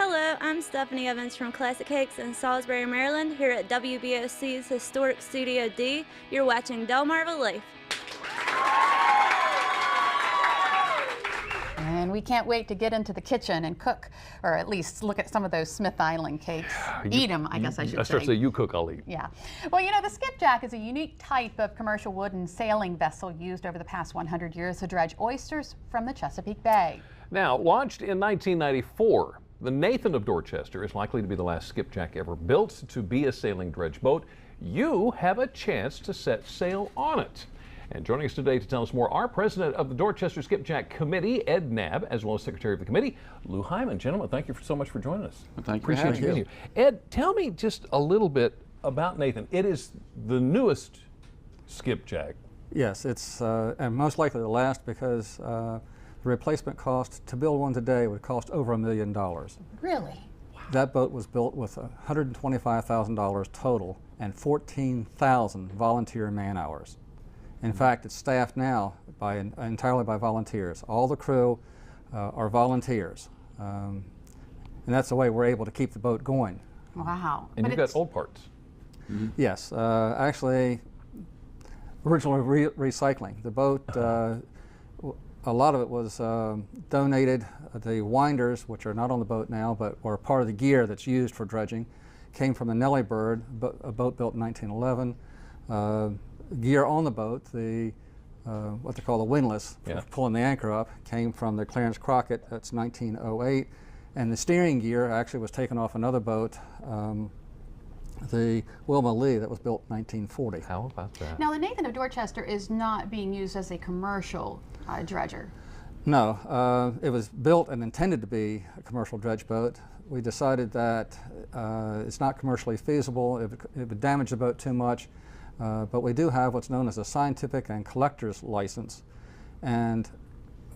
Hello, I'm Stephanie Evans from Classic Cakes in Salisbury, Maryland, here at WBOC's historic Studio D. You're watching Delmarva Life. And we can't wait to get into the kitchen and cook, or at least look at some of those Smith Island cakes. Eat them, I guess I should say. I start to say you cook, I'll eat. Yeah. Well, you know, the Skipjack is a unique type of commercial wooden sailing vessel used over the past 100 years to dredge oysters from the Chesapeake Bay. Now, launched in 1994, the Nathan of Dorchester is likely to be the last skipjack ever built to be a sailing dredge boat. You have a chance to set sail on it. And joining us today to tell us more, our president of the Dorchester Skipjack Committee, Ed Knabb, as well as secretary of the committee, Lou Hyman. Gentlemen, thank you so much for joining us. Well, thank you. Appreciate you being here. Ed, tell me just a little bit about Nathan. It is the newest skipjack. Yes, it's and most likely the last, because the replacement cost to build one today would cost over $1 million. Really? Wow. That boat was built with $125,000 total and 14,000 volunteer man hours. In fact, it's staffed now entirely by volunteers. All the crew are volunteers. And that's the way we're able to keep the boat going. Wow. And you've got old parts. Mm-hmm. Yes, actually, originally recycling. The boat, a lot of it was donated. The winders, which are not on the boat now, but were part of the gear that's used for dredging, came from the Nellie Bird, a boat built in 1911. Gear on the boat, what they call the windlass, for pulling the anchor up, came from the Clarence Crockett. That's 1908. And the steering gear actually was taken off another boat, the Wilma Lee, that was built in 1940. How about that? Now, the Nathan of Dorchester is not being used as a commercial dredger. No, it was built and intended to be a commercial dredge boat. We decided that it's not commercially feasible. It would damage the boat too much. But we do have what's known as a scientific and collector's license. And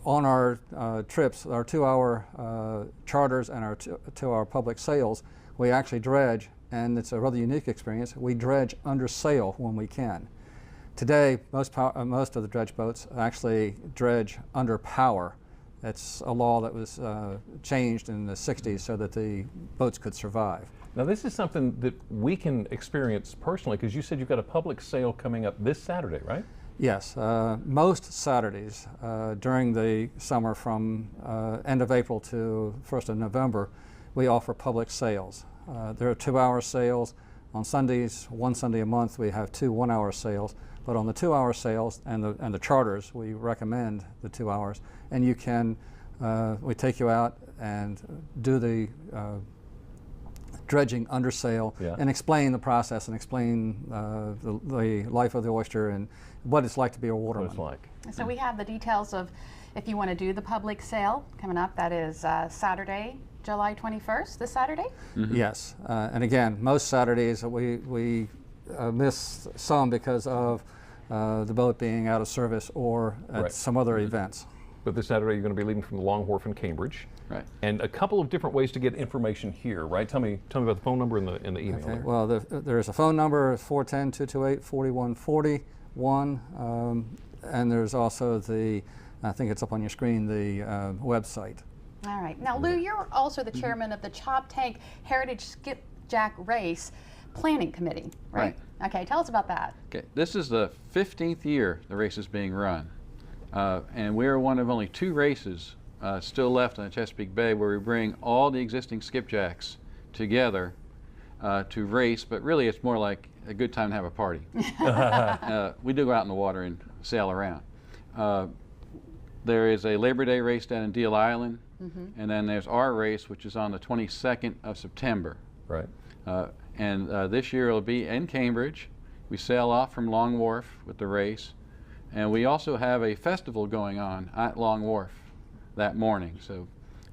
on our trips, our 2-hour charters and our 2-hour public sails, we actually dredge, and it's a rather unique experience. We dredge under sail when we can. Today, most of the dredge boats actually dredge under power. It's a law that was changed in the 60s so that the boats could survive. Now, this is something that we can experience personally, because you said you've got a public sale coming up this Saturday, right? Yes, most Saturdays during the summer, from end of April to 1st of November, we offer public sales. There are 2-hour sales. On Sundays, one Sunday a month, we have 2 1-hour sales. But on the 2-hour sales and the charters, we recommend the 2 hours. And you can, we take you out and do the dredging under sail and explain the process and explain the life of the oyster and what it's like to be a waterman. What it's like. So we have the details of, if you want to do the public sale coming up, that is Saturday, July 21st, this Saturday? Mm-hmm. Yes, and again, most Saturdays we miss some because of the boat being out of service or at some other events. But this Saturday you're going to be leaving from the Long Wharf in Cambridge. Right. And a couple of different ways to get information here, right? Tell me about the phone number and the email. Okay. Well, there's a phone number, 410-228-4141, and there's also the, I think it's up on your screen, the website. All right. Now, Lou, you're also the chairman of the Choptank Heritage Skipjack Race Planning Committee, right? Okay, tell us about that. Okay, this is the 15th year the race is being run. And we're one of only 2 races still left on the Chesapeake Bay where we bring all the existing skipjacks together to race, but really it's more like a good time to have a party. We do go out in the water and sail around. There is a Labor Day race down in Deal Island, and then there's our race, which is on the 22nd of September. Right. And this year it'll be in Cambridge. We sail off from Long Wharf with the race. And we also have a festival going on at Long Wharf that morning. So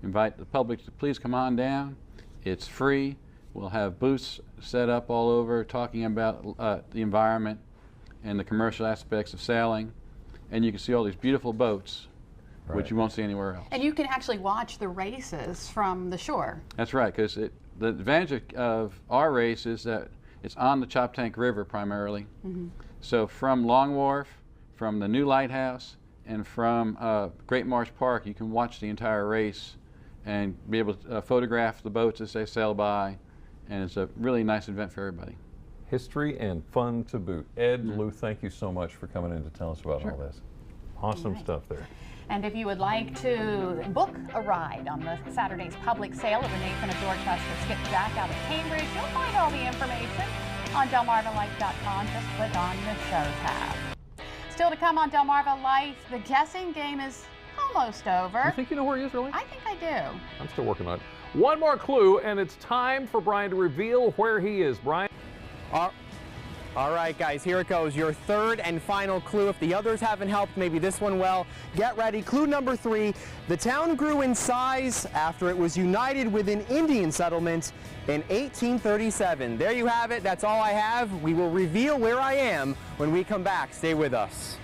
invite the public to please come on down. It's free. We'll have booths set up all over talking about the environment and the commercial aspects of sailing. And you can see all these beautiful boats, which you won't see anywhere else. And you can actually watch the races from the shore. That's right, because the advantage of our race is that it's on the Choptank River primarily. So from Long Wharf, from the new lighthouse, and from Great Marsh Park, you can watch the entire race and be able to photograph the boats as they sail by, and it's a really nice event for everybody. History and fun to boot. Ed, Lou, thank you so much for coming in to tell us about all this. Awesome stuff there. And if you would like to book a ride on the Saturday's public sale of the Nathan of Dorchester Skipjack out of Cambridge, you'll find all the information on DelmarvaLife.com. Just click on the show tab. Still to come on Delmarva Life, the guessing game is almost over. You think you know where he is, really? I think I do. I'm still working on it. One more clue, and it's time for Brian to reveal where he is. Brian? All right, guys, here it goes. Your third and final clue. If the others haven't helped, maybe this one will. Get ready. Clue number 3. The town grew in size after it was united with an Indian settlement in 1837. There you have it. That's all I have. We will reveal where I am when we come back. Stay with us.